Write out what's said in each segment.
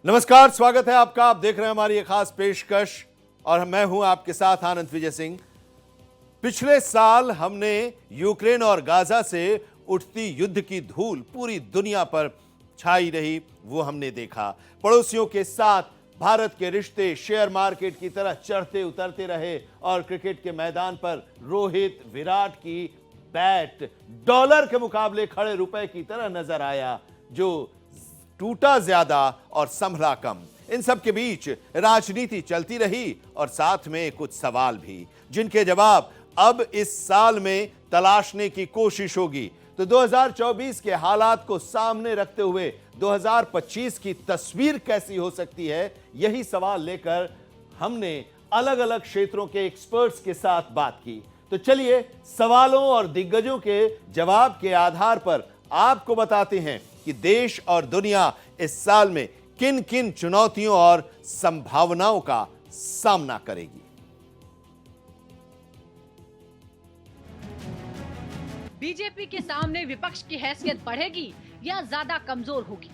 नमस्कार, स्वागत है आपका। आप देख रहे हैं हमारी एक खास पेशकश और मैं हूं आपके साथ आनंद विजय सिंह। पिछले साल हमने यूक्रेन और गाजा से उठती युद्ध की धूल पूरी दुनिया पर छाई रही, वो हमने देखा। पड़ोसियों के साथ भारत के रिश्ते शेयर मार्केट की तरह चढ़ते उतरते रहे और क्रिकेट के मैदान पर रोहित विराट की बैट डॉलर के मुकाबले खड़े रुपए की तरह नजर आया, जो टूटा ज्यादा और संभला कम। इन सब के बीच राजनीति चलती रही और साथ में कुछ सवाल भी, जिनके जवाब अब इस साल में तलाशने की कोशिश होगी। तो 2024 के हालात को सामने रखते हुए 2025 की तस्वीर कैसी हो सकती है, यही सवाल लेकर हमने अलग अलग क्षेत्रों के एक्सपर्ट्स के साथ बात की। तो चलिए सवालों और दिग्गजों के जवाब के आधार पर आपको बताते हैं कि देश और दुनिया इस साल में किन किन चुनौतियों और संभावनाओं का सामना करेगी। बीजेपी के सामने विपक्ष की हैसियत बढ़ेगी या ज्यादा कमजोर होगी?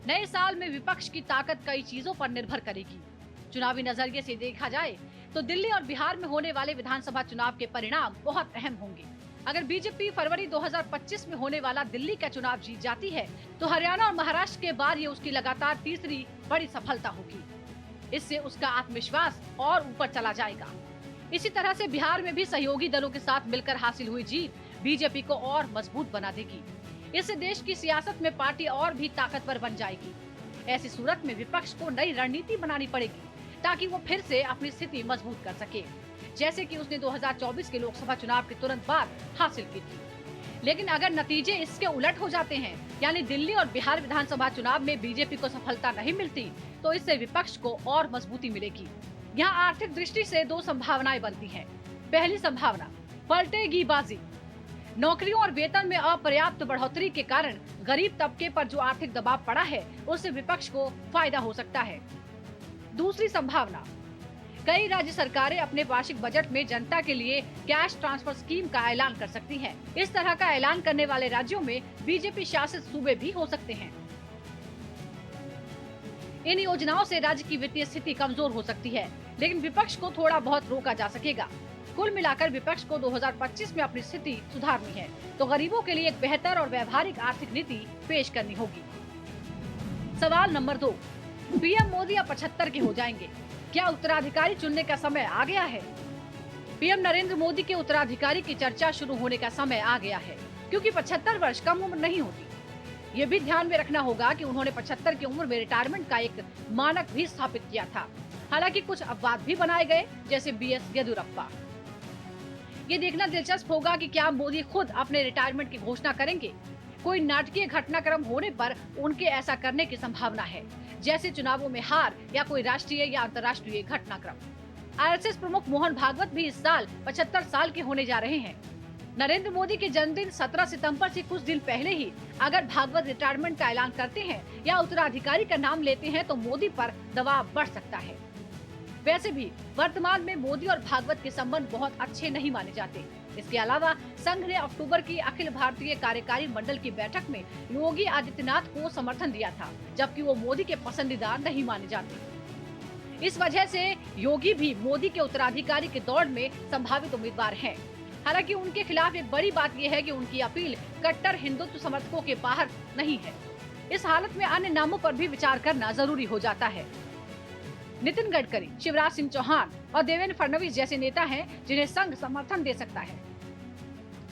नए साल में विपक्ष की ताकत कई चीजों पर निर्भर करेगी। चुनावी नजरिए से देखा जाए तो दिल्ली और बिहार में होने वाले विधानसभा चुनाव के परिणाम बहुत अहम होंगे। अगर बीजेपी फरवरी 2025 में होने वाला दिल्ली का चुनाव जीत जाती है तो हरियाणा और महाराष्ट्र के बाद ये उसकी लगातार तीसरी बड़ी सफलता होगी। इससे उसका आत्मविश्वास और ऊपर चला जाएगा। इसी तरह से बिहार में भी सहयोगी दलों के साथ मिलकर हासिल हुई जीत बीजेपी को और मजबूत बना देगी। इससे देश की सियासत में पार्टी और भी ताकतवर बन जाएगी। ऐसी सूरत में विपक्ष को नई रणनीति बनानी पड़ेगी ताकि वो फिर से अपनी स्थिति मजबूत कर सके, जैसे कि उसने 2024 के लोकसभा चुनाव के तुरंत बाद हासिल की थी। लेकिन अगर नतीजे इसके उलट हो जाते हैं, यानी दिल्ली और बिहार विधानसभा चुनाव में बीजेपी को सफलता नहीं मिलती, तो इससे विपक्ष को और मजबूती मिलेगी। यहाँ आर्थिक दृष्टि से दो संभावनाएं बनती हैं। पहली संभावना, पलटेगी बाजी। नौकरियों और वेतन में अपर्याप्त बढ़ोतरी के कारण गरीब तबके पर जो आर्थिक दबाव पड़ा है, उससे विपक्ष को फायदा हो सकता है। दूसरी संभावना, कई राज्य सरकारें अपने वार्षिक बजट में जनता के लिए कैश ट्रांसफर स्कीम का ऐलान कर सकती हैं। इस तरह का ऐलान करने वाले राज्यों में बीजेपी शासित सूबे भी हो सकते हैं। इन योजनाओं से राज्य की वित्तीय स्थिति कमजोर हो सकती है, लेकिन विपक्ष को थोड़ा बहुत रोका जा सकेगा। कुल मिलाकर विपक्ष को 2025 में अपनी स्थिति सुधारनी है तो गरीबों के लिए एक बेहतर और व्यवहारिक आर्थिक नीति पेश करनी होगी। सवाल नंबर 2, पीएम मोदी अब 75 के हो जाएंगे, क्या उत्तराधिकारी चुनने का समय आ गया है? पीएम नरेंद्र मोदी के उत्तराधिकारी की चर्चा शुरू होने का समय आ गया है, क्योंकि 75 वर्ष कम उम्र नहीं होती। ये भी ध्यान में रखना होगा कि उन्होंने 75 की उम्र में रिटायरमेंट का एक मानक भी स्थापित किया था। हालांकि कुछ अपवाद भी बनाए गए, जैसे बीएस येदियुरप्पा। ये देखना दिलचस्प होगा कि क्या मोदी खुद अपने रिटायरमेंट की घोषणा करेंगे। कोई नाटकीय घटनाक्रम होने पर उनके ऐसा करने की संभावना है, जैसे चुनावों में हार या कोई राष्ट्रीय या अंतर्राष्ट्रीय घटनाक्रम। आरएसएस प्रमुख मोहन भागवत भी इस साल 75 साल के होने जा रहे हैं। नरेंद्र मोदी के जन्मदिन 17 सितंबर से कुछ दिन पहले ही अगर भागवत रिटायरमेंट का ऐलान करते हैं या उत्तराधिकारी का नाम लेते हैं तो मोदी पर दबाव बढ़ सकता है। वैसे भी वर्तमान में मोदी और भागवत के संबंध बहुत अच्छे नहीं माने जाते। इसके अलावा संघ ने अक्टूबर की अखिल भारतीय कार्यकारी मंडल की बैठक में योगी आदित्यनाथ को समर्थन दिया था, जबकि वो मोदी के पसंदीदा नहीं माने जाते। इस वजह से योगी भी मोदी के उत्तराधिकारी के दौड़ में संभावित उम्मीदवार हैं। हालांकि उनके खिलाफ एक बड़ी बात यह है कि उनकी अपील कट्टर हिंदुत्व समर्थकों के बाहर नहीं है। इस हालत में अन्य नामों पर भी विचार करना जरूरी हो जाता है। नितिन गडकरी, शिवराज सिंह चौहान और देवेंद्र फडणवीस जैसे नेता हैं जिन्हें संघ समर्थन दे सकता है।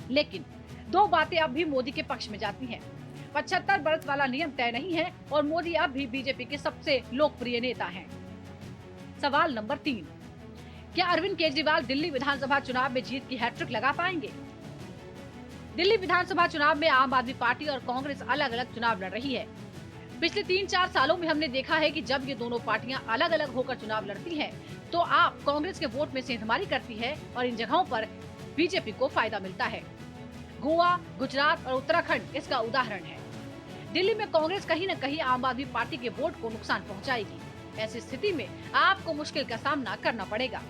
लेकिन दो बातें अब भी मोदी के पक्ष में जाती हैं। 75 वर्ष वाला नियम तय नहीं है और मोदी अब भी बीजेपी के सबसे लोकप्रिय नेता हैं। सवाल नंबर 3, क्या अरविंद केजरीवाल दिल्ली विधानसभा चुनाव में जीत की हैट्रिक लगा पाएंगे? दिल्ली विधानसभा चुनाव में आम आदमी पार्टी और कांग्रेस अलग अलग चुनाव लड़ रही है। पिछले 3-4 सालों में हमने देखा है कि जब ये दोनों पार्टियां अलग अलग होकर चुनाव लड़ती हैं, तो आप कांग्रेस के वोट में सेंधमारी करती है और इन जगहों पर बीजेपी को फायदा मिलता है। गोवा, गुजरात और उत्तराखंड इसका उदाहरण है। दिल्ली में कांग्रेस कहीं न कहीं आम आदमी पार्टी के वोट को नुकसान पहुंचाएगी। ऐसी स्थिति में आपको मुश्किल का सामना करना पड़ेगा।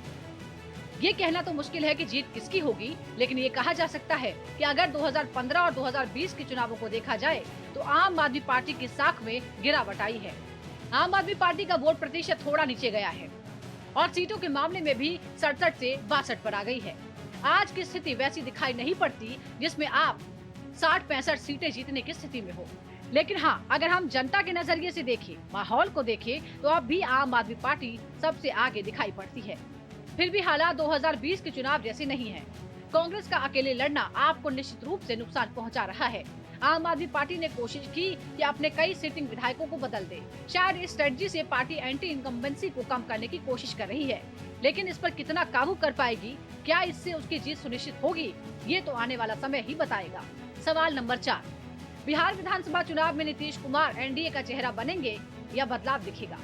ये कहना तो मुश्किल है कि जीत किसकी होगी, लेकिन ये कहा जा सकता है कि अगर 2015 और 2020 के चुनावों को देखा जाए तो आम आदमी पार्टी की साख में गिरावट आई है। आम आदमी पार्टी का वोट प्रतिशत थोड़ा नीचे गया है और सीटों के मामले में भी 67 से 62 पर आ गई है। आज की स्थिति वैसी दिखाई नहीं पड़ती जिसमें आप 60-65 सीटें जीतने की स्थिति में हो। लेकिन हाँ, अगर हम जनता के नजरिए से देखें, माहौल को देखें, तो अब भी आम आदमी पार्टी सबसे आगे दिखाई पड़ती है। फिर भी हालात 2020 के चुनाव जैसे नहीं है। कांग्रेस का अकेले लड़ना आपको निश्चित रूप से नुकसान पहुंचा रहा है। आम आदमी पार्टी ने कोशिश की कि अपने कई सिटिंग विधायकों को बदल दे। शायद इस स्ट्रेटजी से पार्टी एंटी इनकम्बेंसी को कम करने की कोशिश कर रही है, लेकिन इस पर कितना काबू कर पाएगी, क्या इससे उसकी जीत सुनिश्चित होगी, ये तो आने वाला समय ही बताएगा। सवाल नंबर 4, बिहार विधानसभा चुनाव में नीतीश कुमार एनडीए का चेहरा बनेंगे या बदलाव दिखेगा?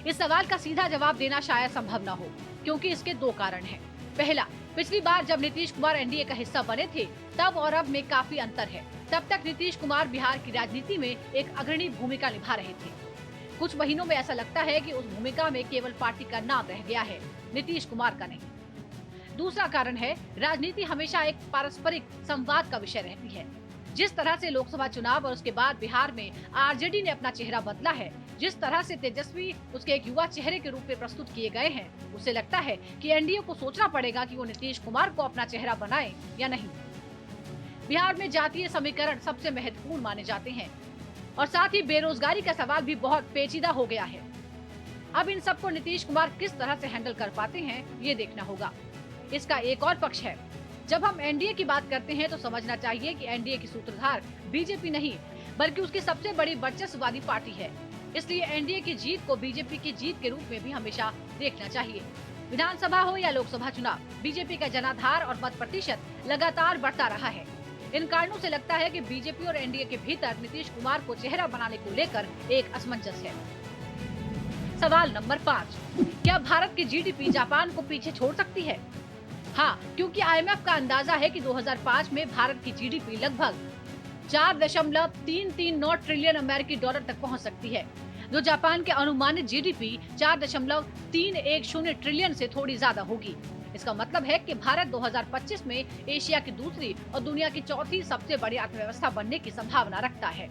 इस सवाल का सीधा जवाब देना शायद संभव न हो, क्योंकि इसके 2 कारण हैं। पहला, पिछली बार जब नीतीश कुमार एनडीए का हिस्सा बने थे, तब और अब में काफी अंतर है। तब तक नीतीश कुमार बिहार की राजनीति में एक अग्रणी भूमिका निभा रहे थे। कुछ महीनों में ऐसा लगता है कि उस भूमिका में केवल पार्टी का नाम रह गया है, नीतीश कुमार का नहीं। दूसरा कारण है, राजनीति हमेशा एक पारस्परिक संवाद का विषय रहती है। जिस तरह से लोकसभा चुनाव और उसके बाद बिहार में आरजेडी ने अपना चेहरा बदला है, जिस तरह से तेजस्वी उसके एक युवा चेहरे के रूप में प्रस्तुत किए गए हैं, उसे लगता है कि एनडीए को सोचना पड़ेगा कि वो नीतीश कुमार को अपना चेहरा बनाए या नहीं। बिहार में जातीय समीकरण सबसे महत्वपूर्ण माने जाते हैं और साथ ही बेरोजगारी का सवाल भी बहुत पेचीदा हो गया है। अब इन सबको नीतीश कुमार किस तरह से हैंडल कर पाते हैं, ये देखना होगा। इसका एक और पक्ष है, जब हम एनडीए की बात करते हैं तो समझना चाहिए कि एनडीए की सूत्रधार बीजेपी नहीं, बल्कि उसकी सबसे बड़ी वर्चस्ववादी पार्टी है। इसलिए एनडीए की जीत को बीजेपी की जीत के रूप में भी हमेशा देखना चाहिए। विधानसभा हो या लोकसभा चुनाव, बीजेपी का जनाधार और मत प्रतिशत लगातार बढ़ता रहा है। इन कारणों से लगता है कि बीजेपी और एनडीए के भीतर नीतीश कुमार को चेहरा बनाने को लेकर एक असमंजस है। सवाल नंबर 5, क्या भारत की जीडीपी जापान को पीछे छोड़ सकती है? हाँ, क्योंकि आईएमएफ का अंदाजा है कि 2005 में भारत की जीडीपी लगभग 4.339 ट्रिलियन अमेरिकी डॉलर तक पहुंच सकती है, जो जापान के अनुमानित जीडीपी 4.310 ट्रिलियन से थोड़ी ज्यादा होगी। इसका मतलब है कि भारत 2025 में एशिया की दूसरी और दुनिया की चौथी सबसे बड़ी अर्थव्यवस्था बनने की संभावना रखता है।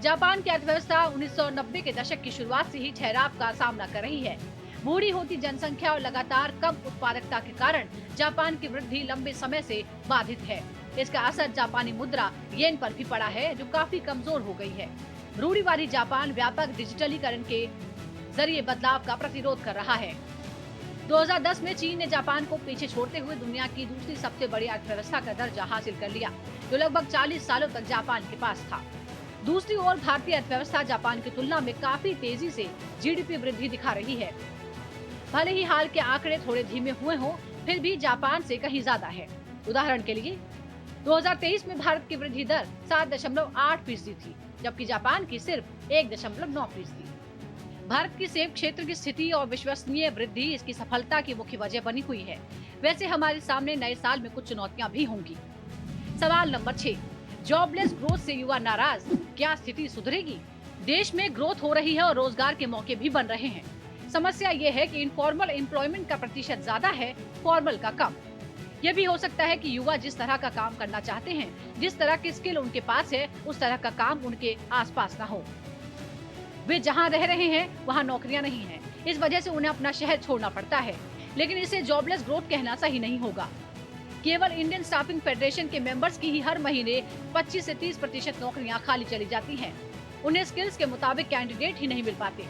जापान की अर्थव्यवस्था 1990 के दशक की शुरुआत से ही ठहराव का सामना कर रही है। बूढ़ी होती जनसंख्या और लगातार कम उत्पादकता के कारण जापान की वृद्धि लंबे समय से बाधित है। इसका असर जापानी मुद्रा येन पर भी पड़ा है, जो काफी कमजोर हो गई है। रूढ़िवादी जापान व्यापक डिजिटलीकरण के जरिए बदलाव का प्रतिरोध कर रहा है। 2010 में चीन ने जापान को पीछे छोड़ते हुए दुनिया की दूसरी सबसे बड़ी अर्थव्यवस्था का दर्जा हासिल कर लिया, जो लगभग 40 सालों तक जापान के पास था। दूसरी ओर भारतीय अर्थव्यवस्था जापान की तुलना में काफी तेजी से जीडीपी वृद्धि दिखा रही है। भले ही हाल के आंकड़े थोड़े धीमे हुए हों, फिर भी जापान से कहीं ज्यादा है। उदाहरण के लिए 2023 में भारत की वृद्धि दर 7.8% थी, जबकि जापान की सिर्फ 1.9% थी। भारत की सेब क्षेत्र की स्थिति और विश्वसनीय वृद्धि इसकी सफलता की मुख्य वजह बनी हुई है। वैसे हमारे सामने नए साल में कुछ चुनौतियां भी होंगी। सवाल नंबर 6, जॉबलेस ग्रोथ से युवा नाराज, क्या स्थिति सुधरेगी? देश में ग्रोथ हो रही है और रोजगार के मौके भी बन रहे हैं। समस्या ये है कि इनफॉर्मल एम्प्लॉयमेंट का प्रतिशत ज्यादा है, फॉर्मल का कम। यह भी हो सकता है कि युवा जिस तरह का काम करना चाहते हैं, जिस तरह की स्किल उनके पास है, उस तरह का काम उनके आसपास ना हो। वे जहां रह रहे हैं वहां नौकरियां नहीं हैं। इस वजह से उन्हें अपना शहर छोड़ना पड़ता है। लेकिन इसे जॉबलेस ग्रोथ कहना सही नहीं होगा। केवल इंडियन स्टाफिंग फेडरेशन के मेंबर्स की ही हर महीने 25 से 30% नौकरियां खाली चली जाती हैं। उन्हें स्किल्स के मुताबिक कैंडिडेट ही नहीं मिल पाते।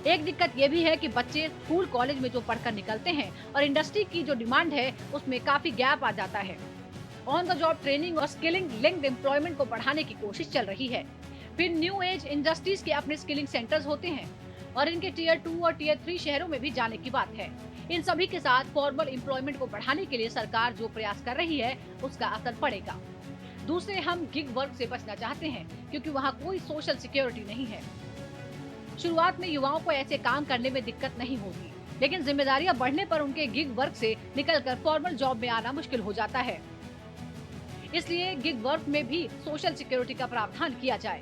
एक दिक्कत यह भी है कि बच्चे स्कूल कॉलेज में जो पढ़कर निकलते हैं और इंडस्ट्री की जो डिमांड है, उसमें काफी गैप आ जाता है। ऑन द जॉब ट्रेनिंग और स्किलिंग लिंक्ड एम्प्लॉयमेंट को बढ़ाने की कोशिश चल रही है। फिर न्यू एज इंडस्ट्रीज के अपने स्किलिंग सेंटर्स होते हैं और इनके टियर 2 और टियर 3 शहरों में भी जाने की बात है। इन सभी के साथ फॉर्मल एम्प्लॉयमेंट को बढ़ाने के लिए सरकार जो प्रयास कर रही है, उसका असर पड़ेगा। दूसरे, हम गिग वर्क से बचना चाहते हैं, क्योंकि वहाँ कोई सोशल सिक्योरिटी नहीं है। शुरुआत में युवाओं को ऐसे काम करने में दिक्कत नहीं होगी, लेकिन जिम्मेदारियां बढ़ने पर उनके गिग वर्क से निकलकर फॉर्मल जॉब में आना मुश्किल हो जाता है। इसलिए गिग वर्क में भी सोशल सिक्योरिटी का प्रावधान किया जाए।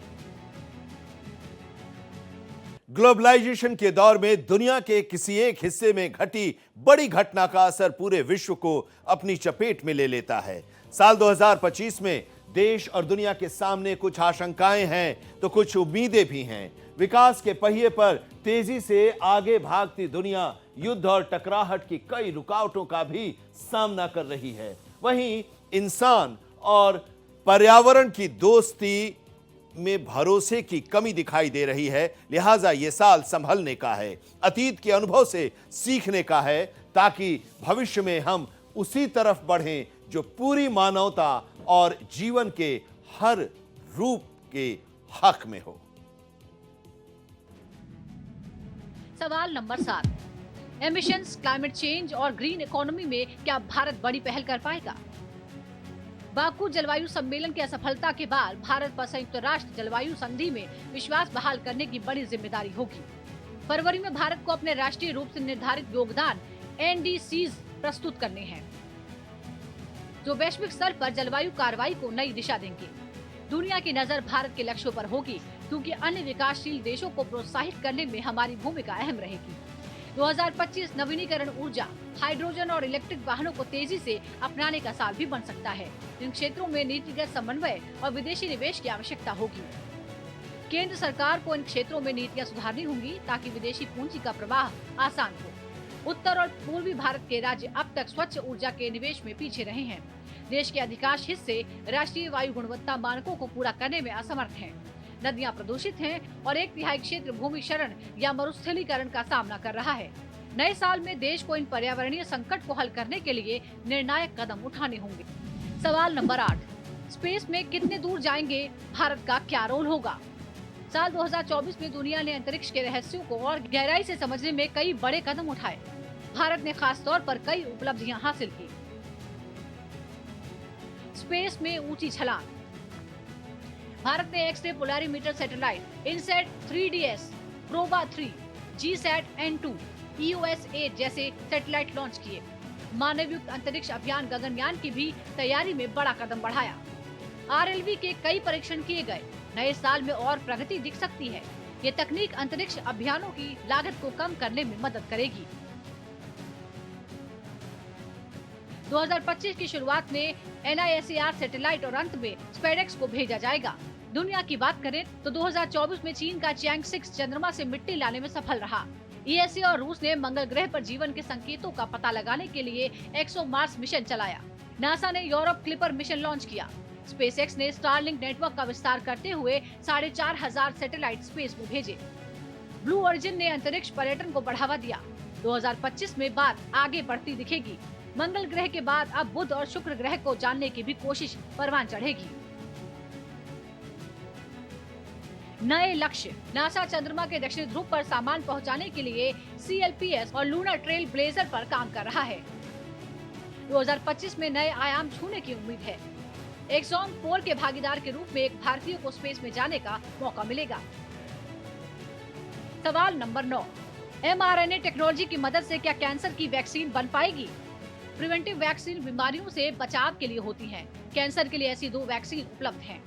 ग्लोबलाइजेशन के दौर में दुनिया के किसी एक हिस्से में घटी बड़ी घटना का असर पूरे विश्व को अपनी चपेट में ले लेता है। साल 2025 में देश और दुनिया के सामने कुछ आशंकाएं हैं तो कुछ उम्मीदें भी हैं। विकास के पहिए पर तेजी से आगे भागती दुनिया युद्ध और टकराहट की कई रुकावटों का भी सामना कर रही है। वहीं इंसान और पर्यावरण की दोस्ती में भरोसे की कमी दिखाई दे रही है। लिहाजा यह साल संभलने का है, अतीत के अनुभव से सीखने का है, ताकि भविष्य में हम उसी तरफ बढ़ें जो पूरी मानवता और जीवन के हर रूप के हक में हो। सवाल नंबर 7, एमिशंस, क्लाइमेट चेंज और ग्रीन इकोनॉमी में क्या भारत बड़ी पहल कर पाएगा? बाकू जलवायु सम्मेलन की असफलता के बाद भारत पर संयुक्त राष्ट्र जलवायु संधि में विश्वास बहाल करने की बड़ी जिम्मेदारी होगी। फरवरी में भारत को अपने राष्ट्रीय रूप से निर्धारित योगदान NDCs प्रस्तुत करने हैं, जो वैश्विक स्तर पर जलवायु कार्रवाई को नई दिशा देंगे। दुनिया की नजर भारत के लक्ष्यों पर होगी, क्योंकि अन्य विकासशील देशों को प्रोत्साहित करने में हमारी भूमिका अहम रहेगी। 2025 नवीनीकरण ऊर्जा, हाइड्रोजन और इलेक्ट्रिक वाहनों को तेजी से अपनाने का साल भी बन सकता है। इन क्षेत्रों में नीतिगत समन्वय और विदेशी निवेश की आवश्यकता होगी। केंद्र सरकार को इन क्षेत्रों में नीतियां सुधारनी होंगी, ताकि विदेशी पूंजी का प्रवाह आसान हो। उत्तर और पूर्वी भारत के राज्य अब तक स्वच्छ ऊर्जा के निवेश में पीछे रहे हैं। देश के अधिकांश हिस्से राष्ट्रीय वायु गुणवत्ता मानकों को पूरा करने में असमर्थ हैं। नदियां प्रदूषित हैं और 1/3 क्षेत्र भूमि क्षरण या मरुस्थलीकरण का सामना कर रहा है। नए साल में देश को इन पर्यावरणीय संकट को हल करने के लिए निर्णायक कदम उठाने होंगे। सवाल नंबर 8, स्पेस में कितने दूर जाएंगे, भारत का क्या रोल होगा? साल 2024 में दुनिया ने अंतरिक्ष के रहस्यों को और गहराई से समझने में कई बड़े कदम उठाए। भारत ने खास तौर पर कई उपलब्धियां हासिल की। स्पेस में ऊंची छलांग। भारत ने X-ray polarimeter satellite INSAT 3DS, Proba 3, GSAT N2, EOS-8 जैसे सैटेलाइट लॉन्च किए। मानवयुक्त अंतरिक्ष अभियान गगनयान की भी तैयारी में बड़ा कदम बढ़ाया। RLV के कई परीक्षण किए गए। नए साल में और प्रगति दिख सकती है। ये तकनीक अंतरिक्ष अभियानों की लागत को कम करने में मदद करेगी। 2025 की शुरुआत में NISAR सैटेलाइट और अंत में SpaceX को भेजा जाएगा। दुनिया की बात करें तो 2024 में चीन का चैंग 6 चंद्रमा से मिट्टी लाने में सफल रहा। ESA और रूस ने मंगल ग्रह पर जीवन के संकेतों का पता लगाने के लिए ExoMars मिशन चलाया। नासा ने यूरोप क्लिपर मिशन लॉन्च किया। SpaceX ने स्टारलिंक नेटवर्क का विस्तार करते हुए 4500 सैटेलाइट स्पेस में भेजे। ब्लू ओरिजिन ने अंतरिक्ष पर्यटन को बढ़ावा दिया। 2025 में बात आगे बढ़ती दिखेगी। मंगल ग्रह के बाद अब बुध और शुक्र ग्रह को जानने की भी कोशिश परवान चढ़ेगी। नए लक्ष्य। नासा चंद्रमा के दक्षिणी ध्रुव पर सामान पहुंचाने के लिए CLPS और लूनर ट्रेल ब्लेजर पर काम कर रहा है। 2025 में नए आयाम छूने की उम्मीद है। एक्सॉन 4 के भागीदार के रूप में एक भारतीय को स्पेस में जाने का मौका मिलेगा। सवाल नंबर 9, mRNA टेक्नोलॉजी की मदद से क्या कैंसर की वैक्सीन बन पाएगी? प्रिवेंटिव वैक्सीन बीमारियों से बचाव के लिए होती हैं। कैंसर के लिए ऐसी 2 वैक्सीन उपलब्ध हैं।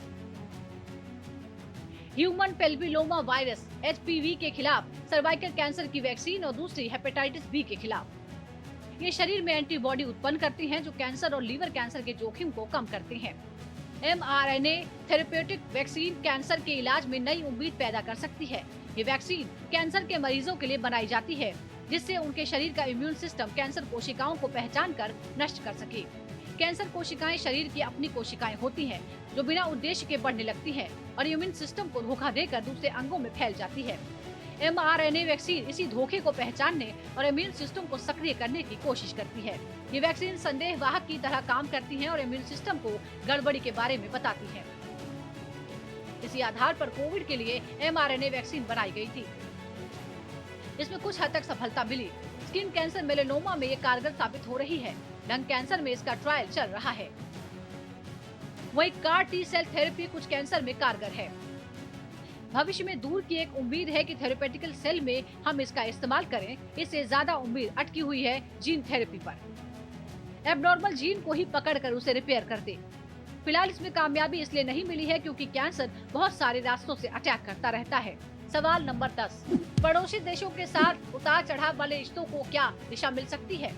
ह्यूमन पेल्विलोमा वायरस HPV के खिलाफ सर्वाइकल कैंसर की वैक्सीन और दूसरी हेपेटाइटिस B के खिलाफ। ये शरीर में एंटीबॉडी उत्पन्न करती हैं, जो कैंसर और लीवर कैंसर के जोखिम को कम करते हैं। mRNA थेरेप्यूटिक वैक्सीन कैंसर के इलाज में नई उम्मीद पैदा कर सकती है। ये वैक्सीन कैंसर के मरीजों के लिए बनाई जाती है, जिससे उनके शरीर का इम्यून सिस्टम कैंसर कोशिकाओं को पहचान कर नष्ट कर सके। कैंसर कोशिकाएं शरीर की अपनी कोशिकाएं होती हैं, जो बिना उद्देश्य के बढ़ने लगती हैं और इम्यून सिस्टम को धोखा देकर दूसरे अंगों में फैल जाती है। mRNA वैक्सीन इसी धोखे को पहचानने और इम्यून सिस्टम को सक्रिय करने की कोशिश करती है। ये वैक्सीन संदेहवाहक की तरह काम करती हैं और इम्यून सिस्टम को गड़बड़ी के बारे में बताती है। इसी आधार पर कोविड के लिए mRNA वैक्सीन बनाई गई थी। इसमें कुछ हद तक सफलता मिली। स्किन कैंसर मेलेनोमा में ये कारगर साबित हो रही है। लंग कैंसर में इसका ट्रायल चल रहा है। वही CAR T सेल थेरेपी कुछ कैंसर में कारगर है। भविष्य में दूर की एक उम्मीद है कि थेरेपेटिकल सेल में हम इसका इस्तेमाल करें। इससे ज्यादा उम्मीद अटकी हुई है जीन थेरेपी पर। एबनॉर्मल जीन को ही पकड़कर उसे रिपेयर कर दे। फिलहाल इसमें कामयाबी इसलिए नहीं मिली है क्योंकि कैंसर बहुत सारे रास्तों से अटैक करता रहता है। सवाल नंबर 10, पड़ोसी देशों के साथ उतार चढ़ाव वाले रिश्तों को क्या दिशा मिल सकती है?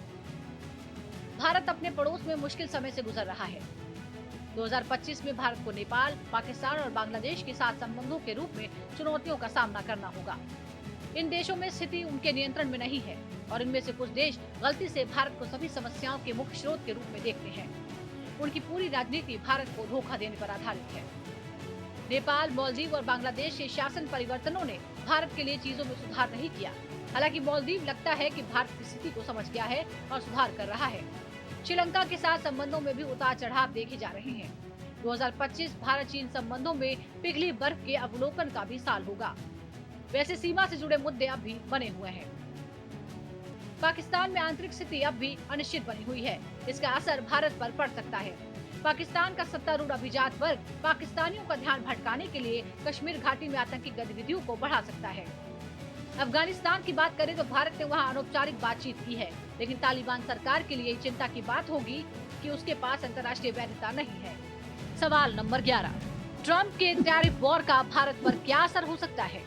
भारत अपने पड़ोस में मुश्किल समय से गुजर रहा है। 2025 में भारत को नेपाल, पाकिस्तान और बांग्लादेश के साथ संबंधों के रूप में चुनौतियों का सामना करना होगा। इन देशों में स्थिति उनके नियंत्रण में नहीं है और इनमें से कुछ देश गलती से भारत को सभी समस्याओं के मुख्य स्रोत के रूप में देखते हैं। उनकी पूरी राजनीति भारत को धोखा देने पर आधारित है। नेपाल, मालदीव और बांग्लादेश के शासन परिवर्तनों ने भारत के लिए चीजों में सुधार नहीं किया। हालांकि मालदीव लगता है कि भारत की स्थिति को समझ गया है और सुधार कर रहा है। श्रीलंका के साथ संबंधों में भी उतार चढ़ाव देखे जा रहे हैं। 2025 भारत चीन संबंधों में पिघली बर्फ के अवलोकन का भी साल होगा। वैसे सीमा से जुड़े मुद्दे अब भी बने हुए हैं। पाकिस्तान में आंतरिक स्थिति अब भी अनिश्चित बनी हुई है। इसका असर भारत पर पड़ सकता है। पाकिस्तान का सत्तारूढ़ अभिजात वर्ग पाकिस्तानियों का ध्यान भटकाने के लिए कश्मीर घाटी में आतंकी गतिविधियों को बढ़ा सकता है। अफगानिस्तान की बात करें तो भारत ने वहां अनौपचारिक बातचीत की है, लेकिन तालिबान सरकार के लिए चिंता की बात होगी कि उसके पास अंतर्राष्ट्रीय वैधता नहीं है। सवाल नंबर 11, ट्रंप के टैरिफ वॉर का भारत पर क्या असर हो सकता है?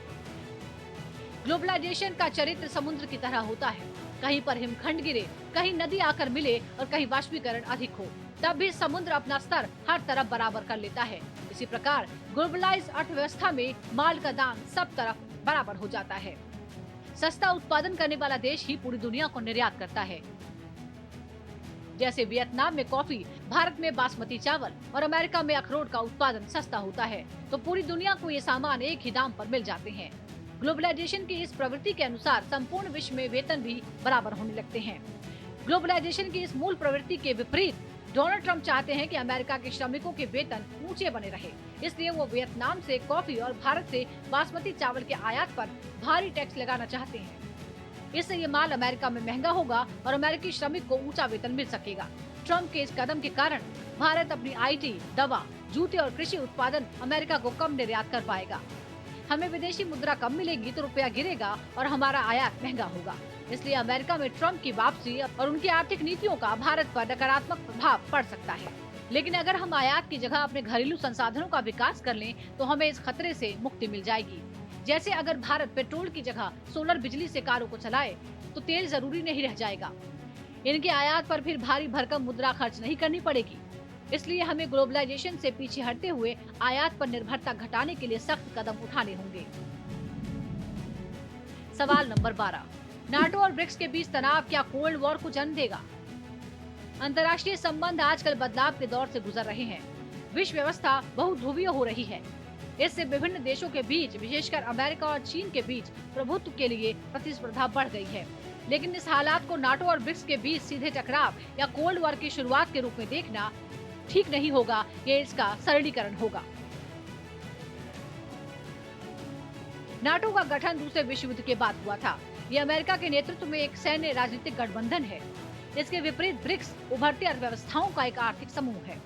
ग्लोबलाइजेशन का चरित्र समुद्र की तरह होता है। कहीं पर हिमखंड गिरे, कहीं नदी आकर मिले और कहीं वाष्पीकरण अधिक हो, तब भी समुद्र अपना स्तर हर तरफ बराबर कर लेता है। इसी प्रकार ग्लोबलाइज्ड अर्थव्यवस्था में माल का दाम सब तरफ बराबर हो जाता है। सस्ता उत्पादन करने वाला देश ही पूरी दुनिया को निर्यात करता है। जैसे वियतनाम में कॉफी, भारत में बासमती चावल और अमेरिका में अखरोट का उत्पादन सस्ता होता है, तो पूरी दुनिया को ये सामान एक ही दाम पर मिल जाते हैं। ग्लोबलाइजेशन की इस प्रवृत्ति के अनुसार संपूर्ण विश्व में वेतन भी बराबर होने लगते हैं। ग्लोबलाइजेशन की इस मूल प्रवृत्ति के विपरीत डोनाल्ड ट्रंप चाहते हैं कि अमेरिका के श्रमिकों के वेतन ऊंचे बने रहे, इसलिए वो वियतनाम से कॉफी और भारत से बासमती चावल के आयात पर भारी टैक्स लगाना चाहते हैं। इससे ये माल अमेरिका में महंगा होगा और अमेरिकी श्रमिक को ऊंचा वेतन मिल सकेगा। ट्रंप के इस कदम के कारण भारत अपनी IT, दवा, जूते और कृषि उत्पादन अमेरिका को कम निर्यात कर पाएगा। हमें विदेशी मुद्रा कम मिलेगी तो रुपया गिरेगा और हमारा आयात महंगा होगा। इसलिए अमेरिका में ट्रंप की वापसी और उनकी आर्थिक नीतियों का भारत पर नकारात्मक प्रभाव पड़ सकता है। लेकिन अगर हम आयात की जगह अपने घरेलू संसाधनों का विकास कर लें तो हमें इस खतरे से मुक्ति मिल जाएगी। जैसे अगर भारत पेट्रोल की जगह सोलर बिजली से कारों को चलाए तो तेल जरूरी नहीं रह जाएगा। इनके आयात पर फिर भारी भरकम मुद्रा खर्च नहीं करनी पड़ेगी। इसलिए हमें ग्लोबलाइजेशन से पीछे हटते हुए आयात पर निर्भरता घटाने के लिए सख्त कदम उठाने होंगे। सवाल नंबर 12, नाटो और ब्रिक्स के बीच तनाव क्या कोल्ड वॉर को जन्म देगा? अंतर्राष्ट्रीय संबंध आजकल बदलाव के दौर से गुजर रहे हैं। विश्व व्यवस्था बहुध्रुवीय हो रही है। इससे विभिन्न देशों के बीच, विशेषकर अमेरिका और चीन के बीच प्रभुत्व के लिए प्रतिस्पर्धा बढ़ गई है। लेकिन इस हालात को नाटो और ब्रिक्स के बीच सीधे टकराव या कोल्ड वॉर की शुरुआत के रूप में देखना ठीक नहीं होगा। ये इसका सरलीकरण होगा। नाटो का गठन दूसरे विश्व युद्ध के बाद हुआ था। ये अमेरिका के नेतृत्व में एक सैन्य राजनीतिक गठबंधन है। इसके विपरीत ब्रिक्स उभरती अर्थव्यवस्थाओं का एक आर्थिक समूह है।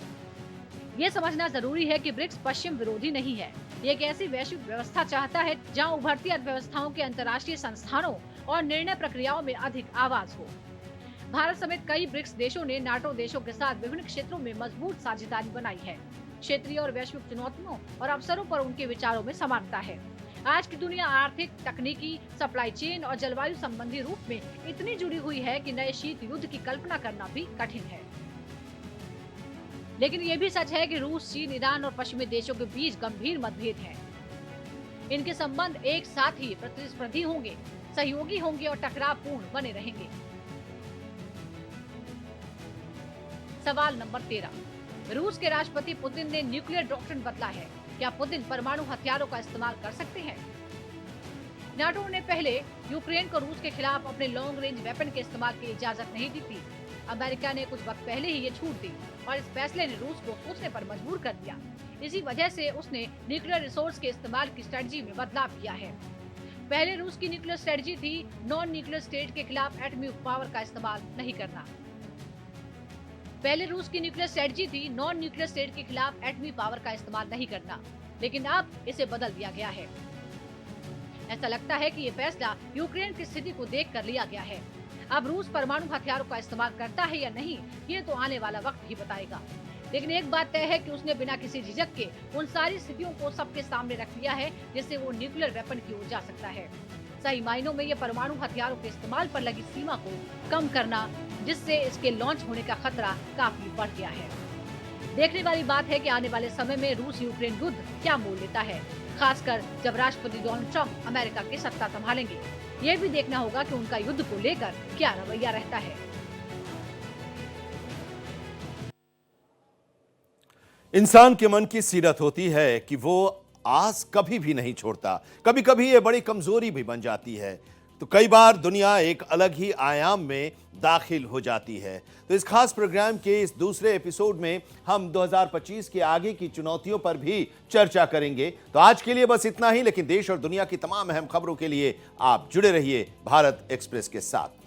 ये समझना जरूरी है कि ब्रिक्स पश्चिम विरोधी नहीं है। ये एक ऐसी वैश्विक व्यवस्था चाहता है जहां उभरती अर्थव्यवस्थाओं के अंतर्राष्ट्रीय संस्थानों और निर्णय प्रक्रियाओं में अधिक आवाज हो। भारत समेत कई ब्रिक्स देशों ने नाटो देशों के साथ विभिन्न क्षेत्रों में मजबूत साझेदारी बनाई है। क्षेत्रीय और वैश्विक चुनौतियों और अवसरों पर उनके विचारों में समानता है। आज की दुनिया आर्थिक, तकनीकी, सप्लाई चेन और जलवायु संबंधी रूप में इतनी जुड़ी हुई है कि नए शीत युद्ध की कल्पना करना भी कठिन है। लेकिन ये भी सच है कि रूस, चीन, ईरान और पश्चिमी देशों के बीच गंभीर मतभेद हैं। इनके संबंध एक साथ ही प्रतिस्पर्धी होंगे, सहयोगी होंगे और टकरावपूर्ण बने रहेंगे। सवाल नंबर 13, रूस के राष्ट्रपति पुतिन ने न्यूक्लियर डॉक्ट्रिन बदला है। क्या पुतिन परमाणु हथियारों का इस्तेमाल कर सकते हैं? नाटो ने पहले यूक्रेन को रूस के खिलाफ अपने लॉन्ग रेंज वेपन के इस्तेमाल की इजाजत नहीं दी थी। अमेरिका ने कुछ वक्त पहले ही ये छूट दी और इस फैसले ने रूस को सोचने पर मजबूर कर दिया। इसी वजह से उसने न्यूक्लियर रिसोर्स के इस्तेमाल की स्ट्रेटजी में बदलाव किया है। पहले रूस की न्यूक्लियर स्ट्रेटजी थी नॉन न्यूक्लियर स्टेट के खिलाफ एटॉमिक पावर का इस्तेमाल नहीं करना। लेकिन अब इसे बदल दिया गया है। ऐसा लगता है कि ये फैसला यूक्रेन की स्थिति को देखकर लिया गया है। अब रूस परमाणु हथियारों का इस्तेमाल करता है या नहीं, ये तो आने वाला वक्त ही बताएगा। लेकिन एक बात तय है कि उसने बिना किसी झिझक के उन सारी स्थितियों को सबके सामने रख दिया है जिससे वो न्यूक्लियर वेपन की ओर जा सकता है। सही मायनों में ये परमाणु हथियारों के इस्तेमाल पर लगी सीमा को कम करना, जिससे इसके लॉन्च होने का खतरा काफी बढ़ गया है। देखने वाली बात है कि आने वाले समय में रूस यूक्रेन युद्ध क्या मोड़ लेता है, खासकर जब राष्ट्रपति डोनाल्ड ट्रंप अमेरिका की सत्ता संभालेंगे। ये भी देखना होगा कि उनका युद्ध को लेकर क्या रवैया रहता है। इंसान के मन की सीरत होती है कि वो आस कभी भी नहीं छोड़ता। कभी कभी ये बड़ी कमजोरी भी बन जाती है। तो कई बार दुनिया एक अलग ही आयाम में दाखिल हो जाती है। तो इस खास प्रोग्राम के इस दूसरे एपिसोड में हम 2025 के आगे की चुनौतियों पर भी चर्चा करेंगे। तो आज के लिए बस इतना ही, लेकिन देश और दुनिया की तमाम अहम खबरों के लिए आप जुड़े रहिए भारत एक्सप्रेस के साथ।